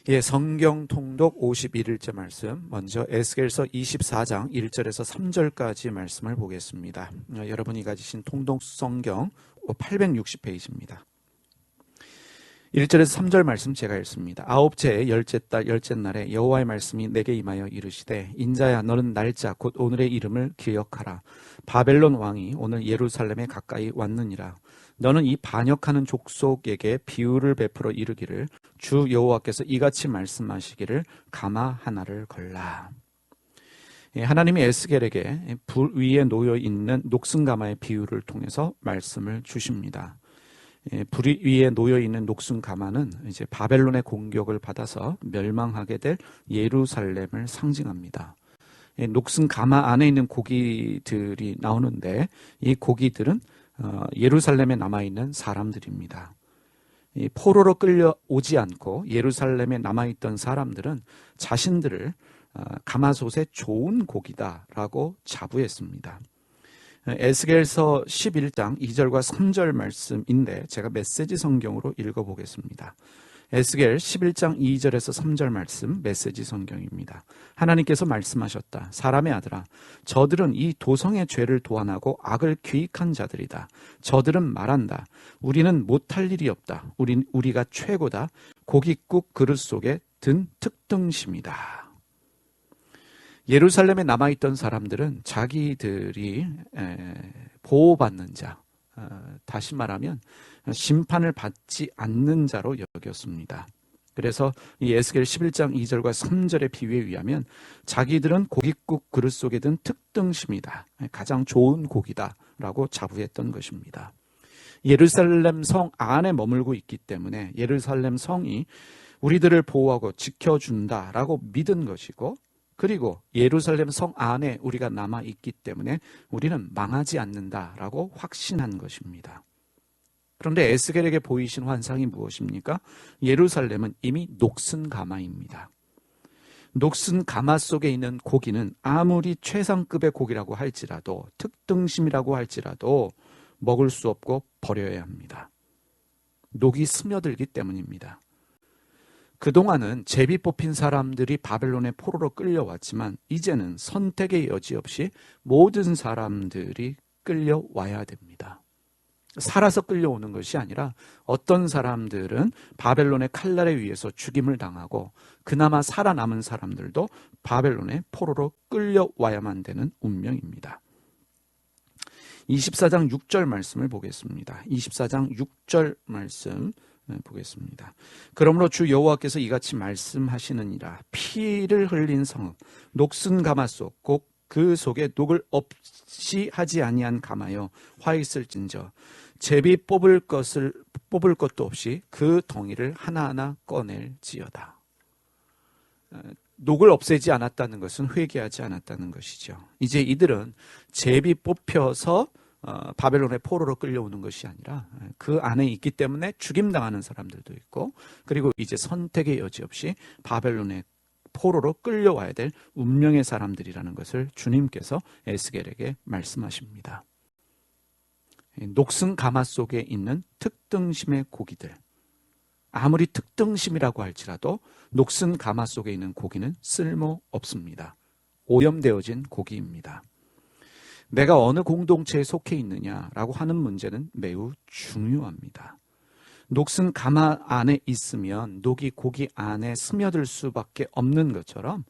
예, 성경 통독 51일째 말씀, 먼저 에스겔서 24장 1절에서 3절까지 말씀을 보겠습니다. 여러분이 가지신 통독 성경 860페이지입니다. 1절에서 3절 말씀 제가 읽습니다. 아홉째 열째 달 열째 날에 여호와의 말씀이 내게 임하여 이르시되, 인자야, 너는 날짜 곧 오늘의 이름을 기억하라. 바벨론 왕이 오늘 예루살렘에 가까이 왔느니라. 너는 이 반역하는 족속에게 비유를 베풀어 이르기를, 주 여호와께서 이같이 말씀하시기를, 가마 하나를 걸라. 하나님이 에스겔에게 불 위에 놓여 있는 녹슨가마의 비유를 통해서 말씀을 주십니다. 불 위에 놓여 있는 녹슨가마는 이제 바벨론의 공격을 받아서 멸망하게 될 예루살렘을 상징합니다. 녹슨가마 안에 있는 고기들이 나오는데, 이 고기들은 예루살렘에 남아있는 사람들입니다. 포로로 끌려오지 않고 예루살렘에 남아있던 사람들은 자신들을 가마솥의 좋은 고기다라고 자부했습니다. 에스겔서 11장 2절과 3절 말씀인데 제가 메시지 성경으로 읽어보겠습니다. 에스겔 11장 2절에서 3절 말씀, 메시지 성경입니다. 하나님께서 말씀하셨다. 사람의 아들아, 저들은 이 도성의 죄를 도안하고 악을 귀익한 자들이다. 저들은 말한다. 우리는 못할 일이 없다. 우리가 최고다. 고깃국 그릇 속에 든 특등심이다. 예루살렘에 남아있던 사람들은 자기들이 보호받는 자, 다시 말하면 심판을 받지 않는 자로 여겼습니다. 그래서 이 에스겔 11장 2절과 3절의 비유에 의하면 자기들은 고깃국 그릇 속에 든 특등심이다, 가장 좋은 고기다라고 자부했던 것입니다. 예루살렘 성 안에 머물고 있기 때문에 예루살렘 성이 우리들을 보호하고 지켜준다라고 믿은 것이고, 그리고 예루살렘 성 안에 우리가 남아있기 때문에 우리는 망하지 않는다라고 확신한 것입니다. 그런데 에스겔에게 보이신 환상이 무엇입니까? 예루살렘은 이미 녹슨 가마입니다. 녹슨 가마 속에 있는 고기는 아무리 최상급의 고기라고 할지라도, 특등심이라고 할지라도 먹을 수 없고 버려야 합니다. 녹이 스며들기 때문입니다. 그동안은 제비 뽑힌 사람들이 바벨론의 포로로 끌려왔지만 이제는 선택의 여지 없이 모든 사람들이 끌려와야 됩니다. 살아서 끌려오는 것이 아니라 어떤 사람들은 바벨론의 칼날에 의해서 죽임을 당하고, 그나마 살아남은 사람들도 바벨론의 포로로 끌려와야만 되는 운명입니다. 24장 6절 말씀을 보겠습니다. 24장 6절 말씀 보겠습니다. 그러므로 주 여호와께서 이같이 말씀하시느니라. 피를 흘린 성읍, 녹슨 가마 속, 곧 그 속에 녹을 없이 하지 아니한 가마여, 화 있을진저 제비 뽑을 것도 없이 그 덩이를 하나하나 꺼낼지어다. 녹을 없애지 않았다는 것은 회개하지 않았다는 것이죠. 이제 이들은 제비 뽑혀서 바벨론의 포로로 끌려오는 것이 아니라 그 안에 있기 때문에 죽임당하는 사람들도 있고, 그리고 이제 선택의 여지 없이 바벨론의 포로로 끌려와야 될 운명의 사람들이라는 것을 주님께서 에스겔에게 말씀하십니다. 녹슨 가마 속에 있는 특등심의 고기들, 아무리 특등심이라고 할지라도 녹슨 가마 속에 있는 고기는 쓸모없습니다. 오염되어진 고기입니다. 내가 어느 공동체에 속해 있느냐라고 하는 문제는 매우 중요합니다. 녹슨 가마 안에 있으면 녹이 고기 안에 스며들 수밖에 없는 것처럼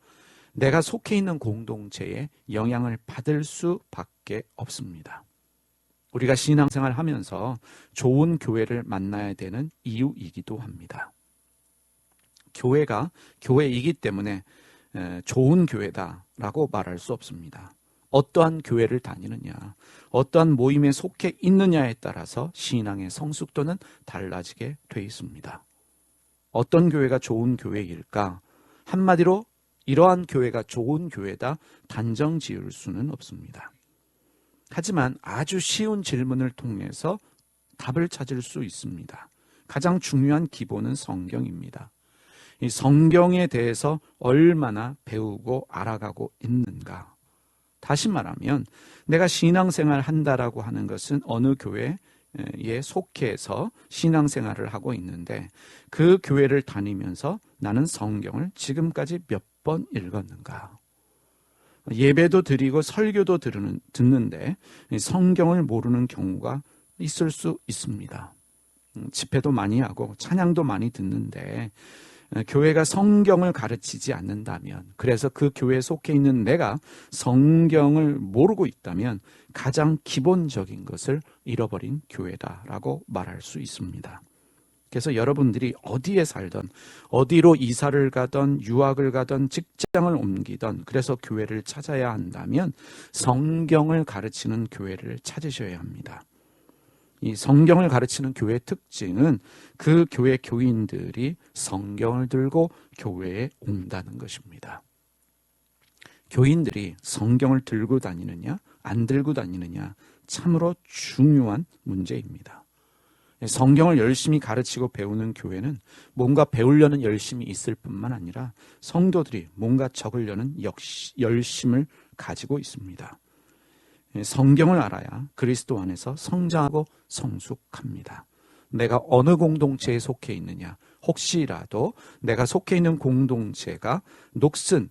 내가 속해 있는 공동체에 영향을 받을 수밖에 없습니다. 우리가 신앙생활 하면서 좋은 교회를 만나야 되는 이유이기도 합니다. 교회가 교회이기 때문에 좋은 교회다라고 말할 수 없습니다. 어떠한 교회를 다니느냐, 어떠한 모임에 속해 있느냐에 따라서 신앙의 성숙도는 달라지게 돼 있습니다. 어떤 교회가 좋은 교회일까? 한마디로 이러한 교회가 좋은 교회다 단정 지을 수는 없습니다. 하지만 아주 쉬운 질문을 통해서 답을 찾을 수 있습니다. 가장 중요한 기본은 성경입니다. 이 성경에 대해서 얼마나 배우고 알아가고 있는가? 다시 말하면 내가 신앙생활 한다라고 하는 것은 어느 교회 속해서 신앙생활을 하고 있는데 그 교회를 다니면서 나는 성경을 지금까지 몇 번 읽었는가? 예배도 드리고 설교도 듣는데 성경을 모르는 경우가 있을 수 있습니다. 집회도 많이 하고 찬양도 많이 듣는데 교회가 성경을 가르치지 않는다면, 그래서 그 교회에 속해 있는 내가 성경을 모르고 있다면 가장 기본적인 것을 잃어버린 교회다라고 말할 수 있습니다. 그래서 여러분들이 어디에 살던, 어디로 이사를 가던, 유학을 가던, 직장을 옮기던, 그래서 교회를 찾아야 한다면 성경을 가르치는 교회를 찾으셔야 합니다. 이 성경을 가르치는 교회의 특징은 그 교회 교인들이 성경을 들고 교회에 온다는 것입니다. 교인들이 성경을 들고 다니느냐, 안 들고 다니느냐, 참으로 중요한 문제입니다. 성경을 열심히 가르치고 배우는 교회는 뭔가 배우려는 열심이 있을 뿐만 아니라 성도들이 뭔가 적으려는 열심을 가지고 있습니다. 성경을 알아야 그리스도 안에서 성장하고 성숙합니다. 내가 어느 공동체에 속해 있느냐, 혹시라도 내가 속해 있는 공동체가 녹슨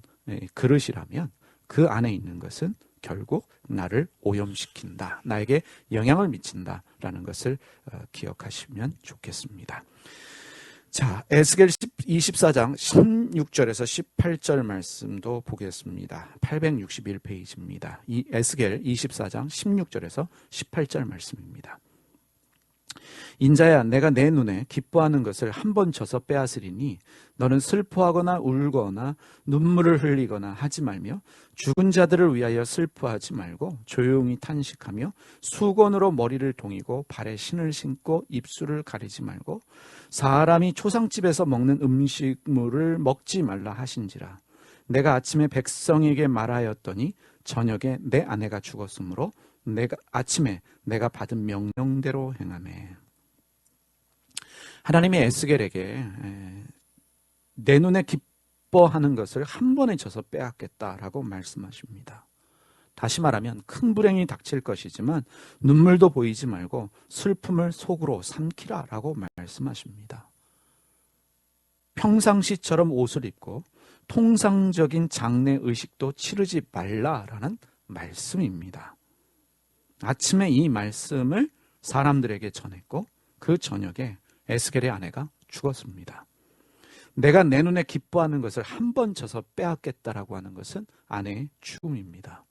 그릇이라면 그 안에 있는 것은 결국 나를 오염시킨다, 나에게 영향을 미친다라는 것을 기억하시면 좋겠습니다. 자, 에스겔 24장 16절에서 18절 말씀도 보겠습니다. 861페이지입니다. 이 에스겔 24장 16절에서 18절 말씀입니다. 인자야, 내가 내 눈에 기뻐하는 것을 한 번 져서 빼앗으리니 너는 슬퍼하거나 울거나 눈물을 흘리거나 하지 말며 죽은 자들을 위하여 슬퍼하지 말고 조용히 탄식하며 수건으로 머리를 동이고 발에 신을 신고 입술을 가리지 말고 사람이 초상집에서 먹는 음식물을 먹지 말라 하신지라. 내가 아침에 백성에게 말하였더니 저녁에 내 아내가 죽었으므로 아침에 내가 받은 명령대로 행하매. 하나님이 에스겔에게 내 눈에 기뻐하는 것을 한 번에 져서 빼앗겠다라고 말씀하십니다. 다시 말하면 큰 불행이 닥칠 것이지만 눈물도 보이지 말고 슬픔을 속으로 삼키라라고 말씀하십니다. 평상시처럼 옷을 입고 통상적인 장례 의식도 치르지 말라라는 말씀입니다. 아침에 이 말씀을 사람들에게 전했고 그 저녁에 에스겔의 아내가 죽었습니다. 내가 내 눈에 기뻐하는 것을 한 번 져서 빼앗겠다라고 하는 것은 아내의 죽음입니다.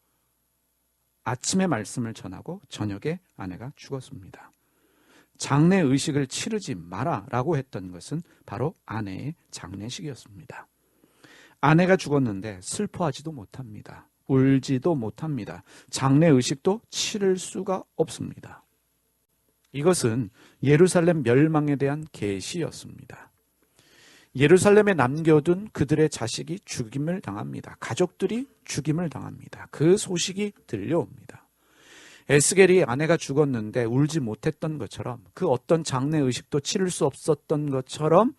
아침에 말씀을 전하고 저녁에 아내가 죽었습니다. 장례 의식을 치르지 마라라고 했던 것은 바로 아내의 장례식이었습니다. 아내가 죽었는데 슬퍼하지도 못합니다. 울지도 못합니다. 장례 의식도 치를 수가 없습니다. 이것은 예루살렘 멸망에 대한 계시였습니다. 예루살렘에 남겨둔 그들의 자식이 죽임을 당합니다. 가족들이 죽임을 당합니다. 그 소식이 들려옵니다. 에스겔이 아내가 죽었는데 울지 못했던 것처럼, 그 어떤 장례 의식도 치를 수 없었던 것처럼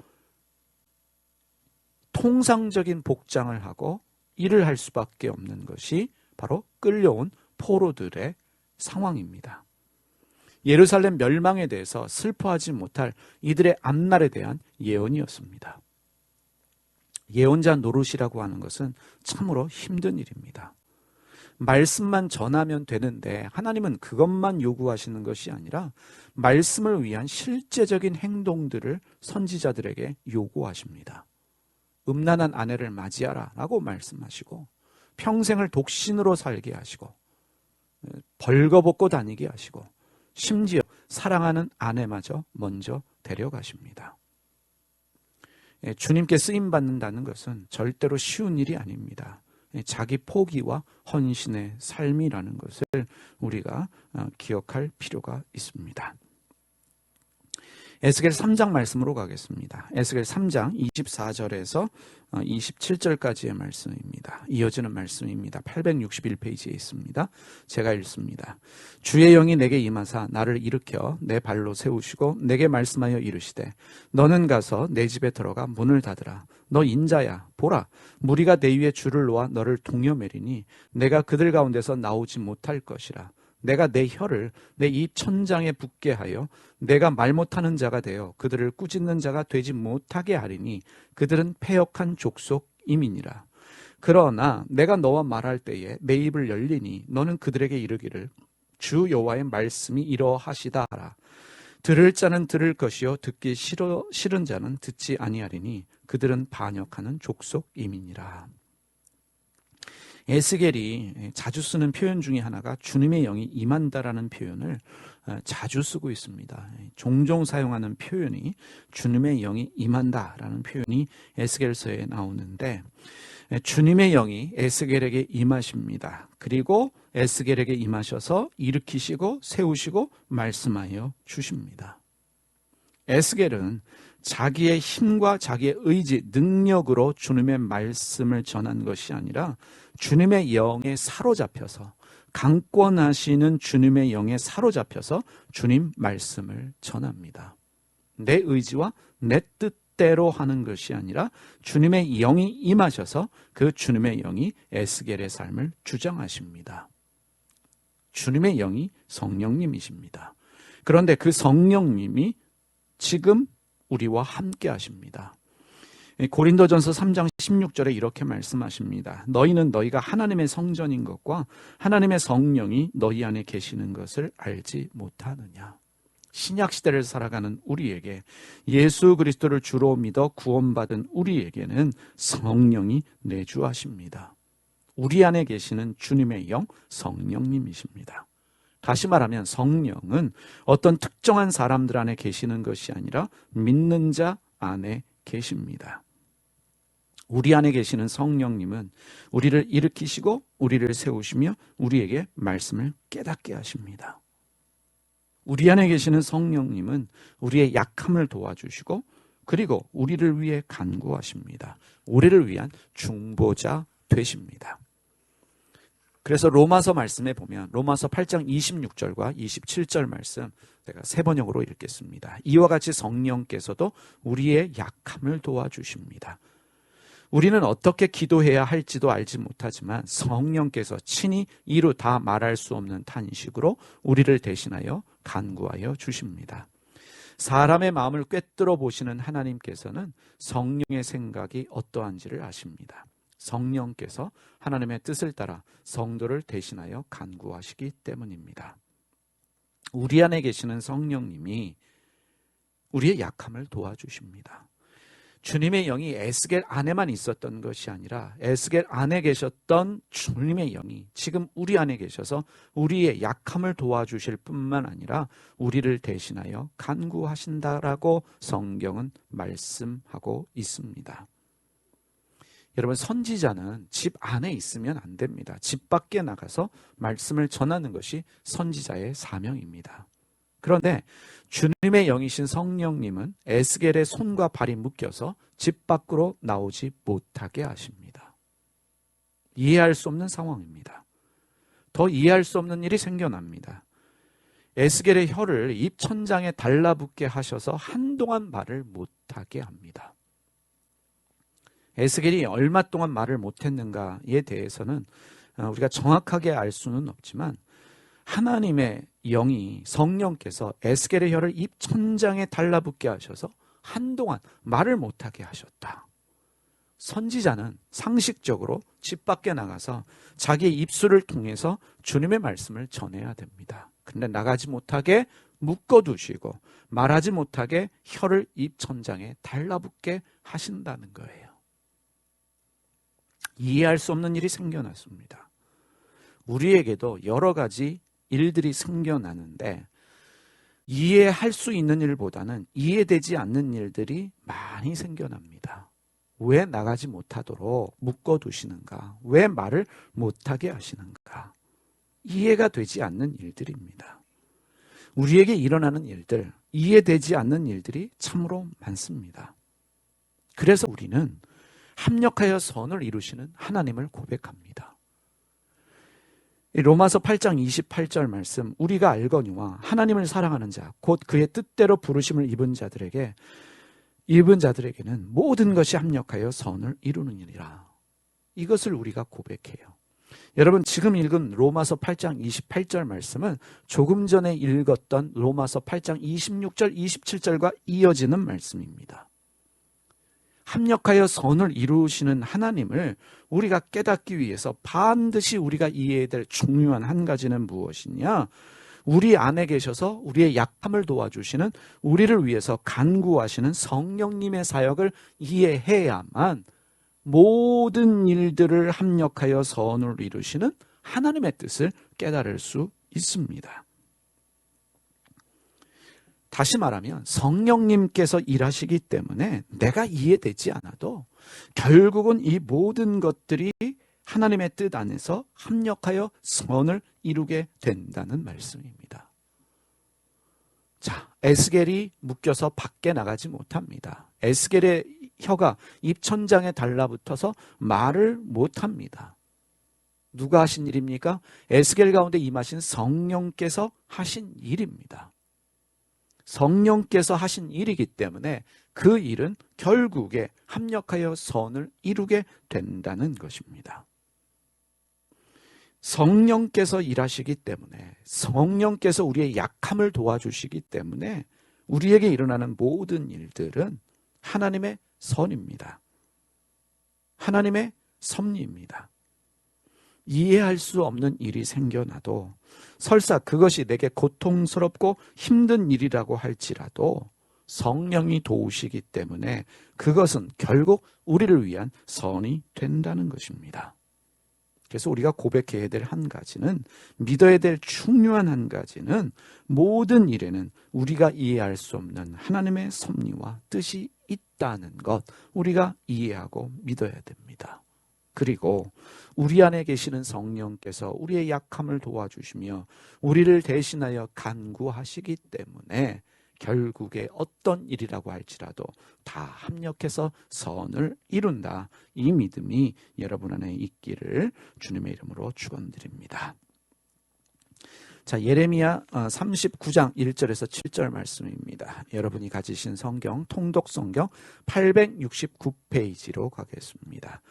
통상적인 복장을 하고 일을 할 수밖에 없는 것이 바로 끌려온 포로들의 상황입니다. 예루살렘 멸망에 대해서 슬퍼하지 못할 이들의 앞날에 대한 예언이었습니다. 예언자 노릇이라고 하는 것은 참으로 힘든 일입니다. 말씀만 전하면 되는데 하나님은 그것만 요구하시는 것이 아니라 말씀을 위한 실제적인 행동들을 선지자들에게 요구하십니다. 음란한 아내를 맞이하라 라고 말씀하시고, 평생을 독신으로 살게 하시고, 벌거벗고 다니게 하시고, 심지어 사랑하는 아내마저 먼저 데려가십니다. 주님께 쓰임받는다는 것은 절대로 쉬운 일이 아닙니다. 자기 포기와 헌신의 삶이라는 것을 우리가 기억할 필요가 있습니다. 에스겔 3장 말씀으로 가겠습니다. 에스겔 3장 24절에서 27절까지의 말씀입니다. 이어지는 말씀입니다. 861페이지에 있습니다. 제가 읽습니다. 주의 영이 내게 임하사 나를 일으켜 내 발로 세우시고 내게 말씀하여 이르시되 너는 가서 내 집에 들어가 문을 닫으라. 너 인자야, 보라, 무리가 내 위에 줄을 놓아 너를 동여매리니 내가 그들 가운데서 나오지 못할 것이라. 내가 내 혀를 내 입 천장에 붙게 하여 내가 말 못하는 자가 되어 그들을 꾸짖는 자가 되지 못하게 하리니 그들은 패역한 족속임이니라. 그러나 내가 너와 말할 때에 내 입을 열리니 너는 그들에게 이르기를 주 여호와의 말씀이 이러하시다 하라. 들을 자는 들을 것이요 듣기 싫은 자는 듣지 아니하리니 그들은 반역하는 족속임이니라. 에스겔이 자주 쓰는 표현 중에 하나가 주님의 영이 임한다라는 표현을 자주 쓰고 있습니다. 종종 사용하는 표현이 주님의 영이 임한다라는 표현이 에스겔서에 나오는데, 주님의 영이 에스겔에게 임하십니다. 그리고 에스겔에게 임하셔서 일으키시고 세우시고 말씀하여 주십니다. 에스겔은 자기의 힘과 자기의 의지, 능력으로 주님의 말씀을 전한 것이 아니라 주님의 영에 사로잡혀서, 강권하시는 주님의 영에 사로잡혀서 주님 말씀을 전합니다. 내 의지와 내 뜻대로 하는 것이 아니라 주님의 영이 임하셔서 그 주님의 영이 에스겔의 삶을 주장하십니다. 주님의 영이 성령님이십니다. 그런데 그 성령님이 지금 우리와 함께 하십니다. 고린도전서 3장 16절에 이렇게 말씀하십니다. 너희는 너희가 하나님의 성전인 것과 하나님의 성령이 너희 안에 계시는 것을 알지 못하느냐. 신약시대를 살아가는 우리에게, 예수 그리스도를 주로 믿어 구원받은 우리에게는 성령이 내주하십니다. 우리 안에 계시는 주님의 영, 성령님이십니다. 다시 말하면 성령은 어떤 특정한 사람들 안에 계시는 것이 아니라 믿는 자 안에 계십니다. 우리 안에 계시는 성령님은 우리를 일으키시고 우리를 세우시며 우리에게 말씀을 깨닫게 하십니다. 우리 안에 계시는 성령님은 우리의 약함을 도와주시고 그리고 우리를 위해 간구하십니다. 우리를 위한 중보자 되십니다. 그래서 로마서 말씀에 보면 로마서 8장 26절과 27절 말씀 제가 세 번역으로 읽겠습니다. 이와 같이 성령께서도 우리의 약함을 도와주십니다. 우리는 어떻게 기도해야 할지도 알지 못하지만 성령께서 친히 이루 다 말할 수 없는 탄식으로 우리를 대신하여 간구하여 주십니다. 사람의 마음을 꿰뚫어 보시는 하나님께서는 성령의 생각이 어떠한지를 아십니다. 성령께서 하나님의 뜻을 따라 성도를 대신하여 간구하시기 때문입니다. 우리 안에 계시는 성령님이 우리의 약함을 도와주십니다. 주님의 영이 에스겔 안에만 있었던 것이 아니라 에스겔 안에 계셨던 주님의 영이 지금 우리 안에 계셔서 우리의 약함을 도와주실 뿐만 아니라 우리를 대신하여 간구하신다라고 성경은 말씀하고 있습니다. 여러분, 선지자는 집 안에 있으면 안 됩니다. 집 밖에 나가서 말씀을 전하는 것이 선지자의 사명입니다. 그런데 주님의 영이신 성령님은 에스겔의 손과 발이 묶여서 집 밖으로 나오지 못하게 하십니다. 이해할 수 없는 상황입니다. 더 이해할 수 없는 일이 생겨납니다. 에스겔의 혀를 입 천장에 달라붙게 하셔서 한동안 말을 못하게 합니다. 에스겔이 얼마 동안 말을 못했는가에 대해서는 우리가 정확하게 알 수는 없지만 하나님의 영이, 성령께서 에스겔의 혀를 입 천장에 달라붙게 하셔서 한동안 말을 못하게 하셨다. 선지자는 상식적으로 집 밖에 나가서 자기의 입술을 통해서 주님의 말씀을 전해야 됩니다. 그런데 나가지 못하게 묶어두시고 말하지 못하게 혀를 입 천장에 달라붙게 하신다는 거예요. 이해할 수 없는 일이 생겨났습니다. 우리에게도 여러 가지 일들이 생겨나는데 이해할 수 있는 일보다는 이해되지 않는 일들이 많이 생겨납니다. 왜 나가지 못하도록 묶어두시는가? 왜 말을 못하게 하시는가? 이해가 되지 않는 일들입니다. 우리에게 일어나는 일들, 이해되지 않는 일들이 참으로 많습니다. 그래서 우리는 합력하여 선을 이루시는 하나님을 고백합니다. 로마서 8장 28절 말씀, 우리가 알거니와 하나님을 사랑하는 자, 곧 그의 뜻대로 부르심을 입은 자들에게는 모든 것이 합력하여 선을 이루느니라. 이것을 우리가 고백해요. 여러분 지금 읽은 로마서 8장 28절 말씀은 조금 전에 읽었던 로마서 8장 26절 27절과 이어지는 말씀입니다. 합력하여 선을 이루시는 하나님을 우리가 깨닫기 위해서 반드시 우리가 이해해야 될 중요한 한 가지는 무엇이냐? 우리 안에 계셔서 우리의 약함을 도와주시는, 우리를 위해서 간구하시는 성령님의 사역을 이해해야만 모든 일들을 합력하여 선을 이루시는 하나님의 뜻을 깨달을 수 있습니다. 다시 말하면 성령님께서 일하시기 때문에 내가 이해되지 않아도 결국은 이 모든 것들이 하나님의 뜻 안에서 합력하여 선을 이루게 된다는 말씀입니다. 자, 에스겔이 묶여서 밖에 나가지 못합니다. 에스겔의 혀가 입천장에 달라붙어서 말을 못합니다. 누가 하신 일입니까? 에스겔 가운데 임하신 성령께서 하신 일입니다. 성령께서 하신 일이기 때문에 그 일은 결국에 합력하여 선을 이루게 된다는 것입니다. 성령께서 일하시기 때문에, 성령께서 우리의 약함을 도와주시기 때문에 우리에게 일어나는 모든 일들은 하나님의 선입니다. 하나님의 섭리입니다. 이해할 수 없는 일이 생겨나도, 설사 그것이 내게 고통스럽고 힘든 일이라고 할지라도 성령이 도우시기 때문에 그것은 결국 우리를 위한 선이 된다는 것입니다. 그래서 우리가 고백해야 될 한 가지는, 믿어야 될 중요한 한 가지는, 모든 일에는 우리가 이해할 수 없는 하나님의 섭리와 뜻이 있다는 것, 우리가 이해하고 믿어야 됩니다. 그리고 우리 안에 계시는 성령께서 우리의 약함을 도와주시며 우리를 대신하여 간구하시기 때문에 결국에 어떤 일이라고 할지라도 다 합력해서 선을 이룬다. 이 믿음이 여러분 안에 있기를 주님의 이름으로 축원드립니다. 자, 예레미야 39장 1절에서 7절 말씀입니다. 여러분이 가지신 성경, 통독 성경 869페이지로 가겠습니다.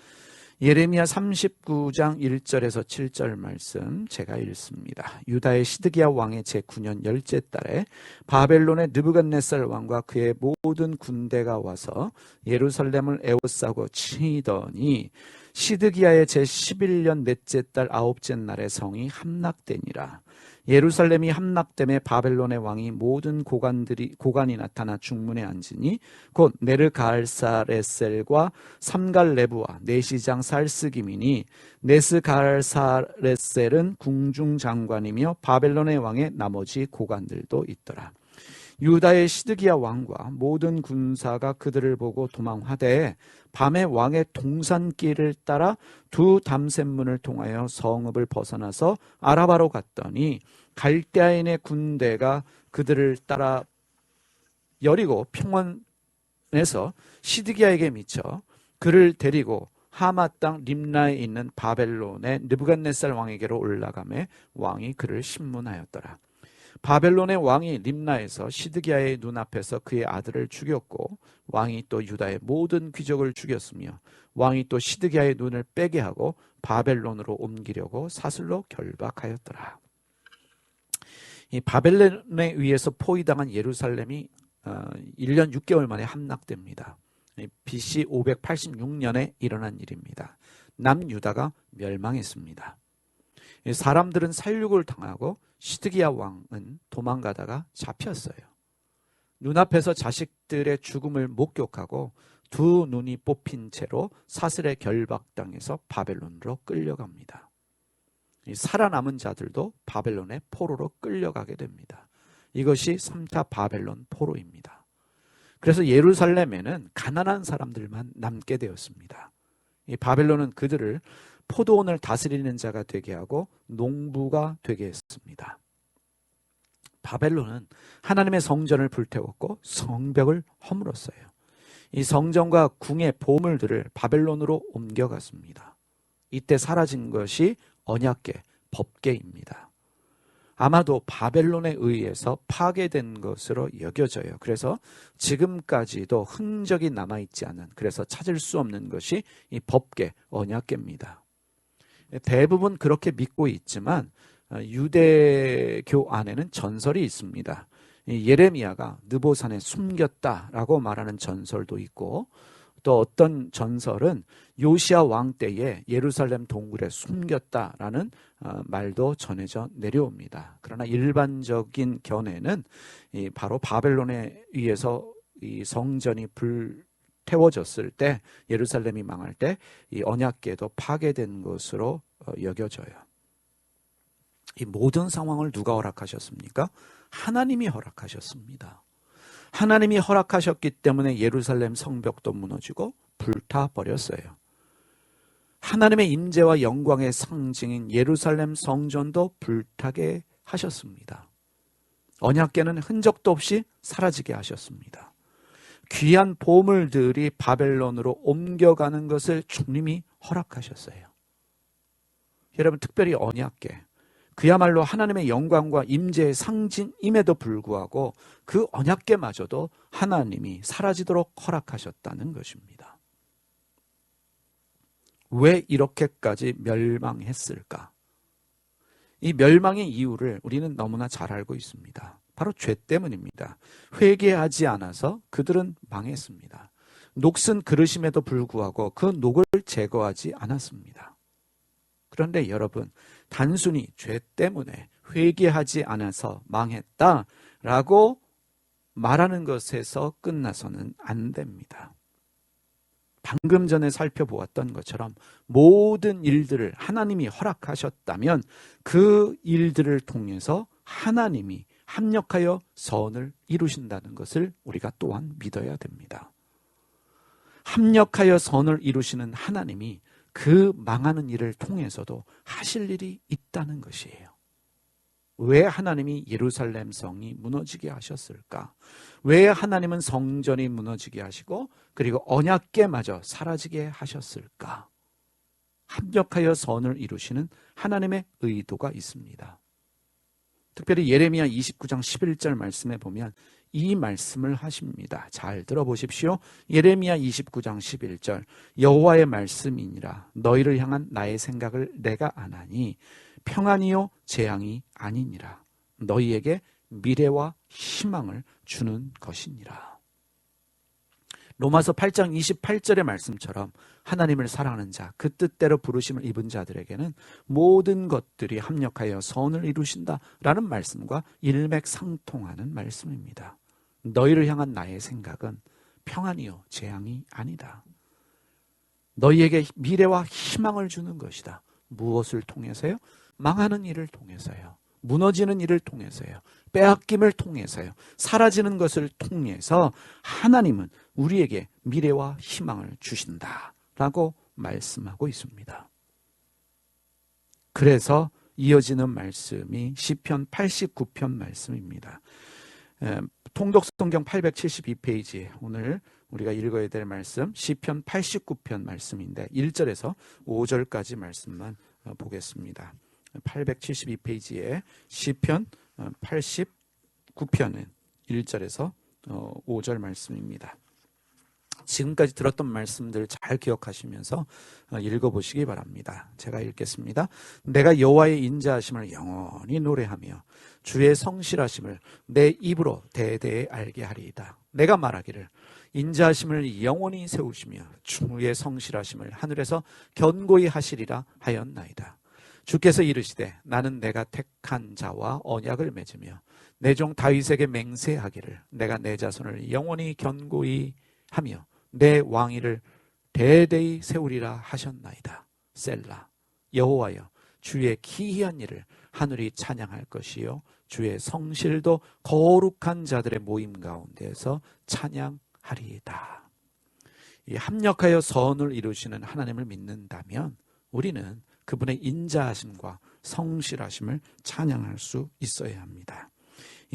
예레미야 39장 1절에서 7절 말씀 제가 읽습니다. 유다의 시드기야 왕의 제9년 열째 달에 바벨론의 느부갓네살 왕과 그의 모든 군대가 와서 예루살렘을 에워싸고 치더니 시드기야의 제11년 넷째 달 아홉째 날에 성이 함락되니라. 예루살렘이 함락됨에 바벨론의 왕이 모든 고관이 나타나 중문에 앉으니 곧 네르갈사레셀과 삼갈레브와 내시장 살스김이니, 네스갈사레셀은 궁중장관이며 바벨론의 왕의 나머지 고관들도 있더라. 유다의 시드기야 왕과 모든 군사가 그들을 보고 도망하되 밤에 왕의 동산길을 따라 두 담샘문을 통하여 성읍을 벗어나서 아라바로 갔더니 갈대아인의 군대가 그들을 따라 여리고 평원에서 시드기야에게 미쳐 그를 데리고 하맛 땅 림나에 있는 바벨론의 느부갓네살 왕에게로 올라가매 왕이 그를 신문하였더라. 바벨론의 왕이 림나에서 시드기야의 눈앞에서 그의 아들을 죽였고 왕이 또 유다의 모든 귀족을 죽였으며 왕이 또 시드기야의 눈을 빼게 하고 바벨론으로 옮기려고 사슬로 결박하였더라. 이 바벨론에 의해서 포위당한 예루살렘이 1년 6개월 만에 함락됩니다. BC 586년에 일어난 일입니다. 남유다가 멸망했습니다. 사람들은 살육을 당하고 시드기야 왕은 도망가다가 잡혔어요. 눈앞에서 자식들의 죽음을 목격하고 두 눈이 뽑힌 채로 사슬에 결박당해서 바벨론으로 끌려갑니다. 살아남은 자들도 바벨론의 포로로 끌려가게 됩니다. 이것이 3차 바벨론 포로입니다. 그래서 예루살렘에는 가난한 사람들만 남게 되었습니다. 이 바벨론은 그들을 포도원을 다스리는 자가 되게 하고 농부가 되게 했습니다. 바벨론은 하나님의 성전을 불태웠고 성벽을 허물었어요. 이 성전과 궁의 보물들을 바벨론으로 옮겨갔습니다. 이때 사라진 것이 언약궤, 법궤입니다. 아마도 바벨론에 의해서 파괴된 것으로 여겨져요. 그래서 지금까지도 흔적이 남아있지 않은, 그래서 찾을 수 없는 것이 이 법궤, 언약궤입니다. 대부분 그렇게 믿고 있지만 유대교 안에는 전설이 있습니다. 예레미야가 느보산에 숨겼다라고 말하는 전설도 있고, 또 어떤 전설은 요시야 왕 때에 예루살렘 동굴에 숨겼다라는 말도 전해져 내려옵니다. 그러나 일반적인 견해는 바로 바벨론에 의해서 이 성전이 불태워졌을 때, 예루살렘이 망할 때 이 언약궤도 파괴된 것으로 여겨져요. 이 모든 상황을 누가 허락하셨습니까? 하나님이 허락하셨습니다. 하나님이 허락하셨기 때문에 예루살렘 성벽도 무너지고 불타버렸어요. 하나님의 임재와 영광의 상징인 예루살렘 성전도 불타게 하셨습니다. 언약궤는 흔적도 없이 사라지게 하셨습니다. 귀한 보물들이 바벨론으로 옮겨가는 것을 주님이 허락하셨어요. 여러분, 특별히 언약궤, 그야말로 하나님의 영광과 임재의 상징임에도 불구하고 그 언약궤마저도 하나님이 사라지도록 허락하셨다는 것입니다. 왜 이렇게까지 멸망했을까? 이 멸망의 이유를 우리는 너무나 잘 알고 있습니다. 바로 죄 때문입니다. 회개하지 않아서 그들은 망했습니다. 녹슨 그릇임에도 불구하고 그 녹을 제거하지 않았습니다. 그런데 여러분, 단순히 죄 때문에 회개하지 않아서 망했다라고 말하는 것에서 끝나서는 안 됩니다. 방금 전에 살펴보았던 것처럼 모든 일들을 하나님이 허락하셨다면 그 일들을 통해서 하나님이 합력하여 선을 이루신다는 것을 우리가 또한 믿어야 됩니다. 합력하여 선을 이루시는 하나님이 그 망하는 일을 통해서도 하실 일이 있다는 것이에요. 왜 하나님이 예루살렘 성이 무너지게 하셨을까? 왜 하나님은 성전이 무너지게 하시고 그리고 언약궤마저 사라지게 하셨을까? 합력하여 선을 이루시는 하나님의 의도가 있습니다. 특별히 예레미야 29장 11절 말씀에 보면 이 말씀을 하십니다. 잘 들어보십시오. 예레미야 29장 11절, 여호와의 말씀이니라. 너희를 향한 나의 생각을 내가 아나니 평안이요 재앙이 아니니라. 너희에게 미래와 희망을 주는 것이니라. 로마서 8장 28절의 말씀처럼 하나님을 사랑하는 자, 그 뜻대로 부르심을 입은 자들에게는 모든 것들이 합력하여 선을 이루신다라는 말씀과 일맥상통하는 말씀입니다. 너희를 향한 나의 생각은 평안이요 재앙이 아니다. 너희에게 미래와 희망을 주는 것이다. 무엇을 통해서요? 망하는 일을 통해서요. 무너지는 일을 통해서요. 빼앗김을 통해서요. 사라지는 것을 통해서 하나님은 우리에게 미래와 희망을 주신다라고 말씀하고 있습니다. 그래서 이어지는 말씀이 시편 89편 말씀입니다. 통독성경 872페이지, 오늘 우리가 읽어야 될 말씀 시편 89편 말씀인데 1절에서 5절까지 말씀만 보겠습니다. 872페이지에 시편 89편은 1절에서 5절 말씀입니다. 지금까지 들었던 말씀들 잘 기억하시면서 읽어보시기 바랍니다. 제가 읽겠습니다. 내가 여호와의 인자하심을 영원히 노래하며 주의 성실하심을 내 입으로 대대에 알게 하리이다. 내가 말하기를 인자하심을 영원히 세우시며 주의 성실하심을 하늘에서 견고히 하시리라 하였나이다. 주께서 이르시되 나는 내가 택한 자와 언약을 맺으며 내 종 다윗에게 맹세하기를 내가 내 자손을 영원히 견고히 하며 내 왕위를 대대히 세우리라 하셨나이다. 셀라. 여호와여, 주의 기이한 일을 하늘이 찬양할 것이요 주의 성실도 거룩한 자들의 모임 가운데에서 찬양하리이다. 이 합력하여 선을 이루시는 하나님을 믿는다면 우리는 그분의 인자하심과 성실하심을 찬양할 수 있어야 합니다.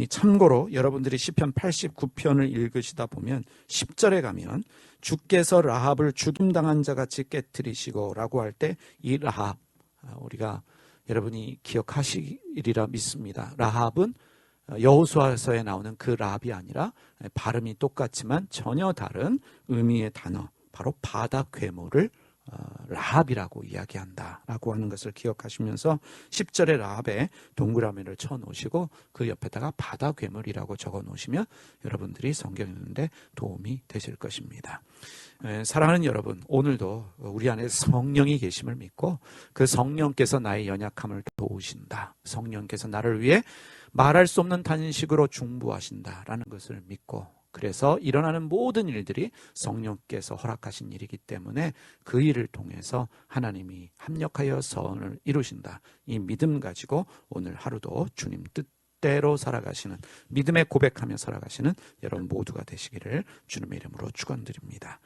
참고로 여러분들이 시편 89편을 읽으시다 보면 10절에 가면 주께서 라합을 죽임당한 자같이 깨뜨리시고 라고 할 때 이 라합, 우리가 여러분이 기억하시리라 믿습니다. 라합은 여호수아서에 나오는 그 라합이 아니라 발음이 똑같지만 전혀 다른 의미의 단어, 바로 바다 괴물을 라합이라고 이야기한다라고 하는 것을 기억하시면서 10절에 라합에 동그라미를 쳐 놓으시고 그 옆에다가 바다 괴물이라고 적어 놓으시면 여러분들이 성경 읽는데 도움이 되실 것입니다. 사랑하는 여러분, 오늘도 우리 안에 성령이 계심을 믿고 그 성령께서 나의 연약함을 도우신다. 성령께서 나를 위해 말할 수 없는 탄식으로 중보하신다라는 것을 믿고, 그래서 일어나는 모든 일들이 성령께서 허락하신 일이기 때문에 그 일을 통해서 하나님이 합력하여 선을 이루신다. 이 믿음 가지고 오늘 하루도 주님 뜻대로 살아가시는, 믿음의 고백하며 살아가시는 여러분 모두가 되시기를 주님의 이름으로 축원드립니다.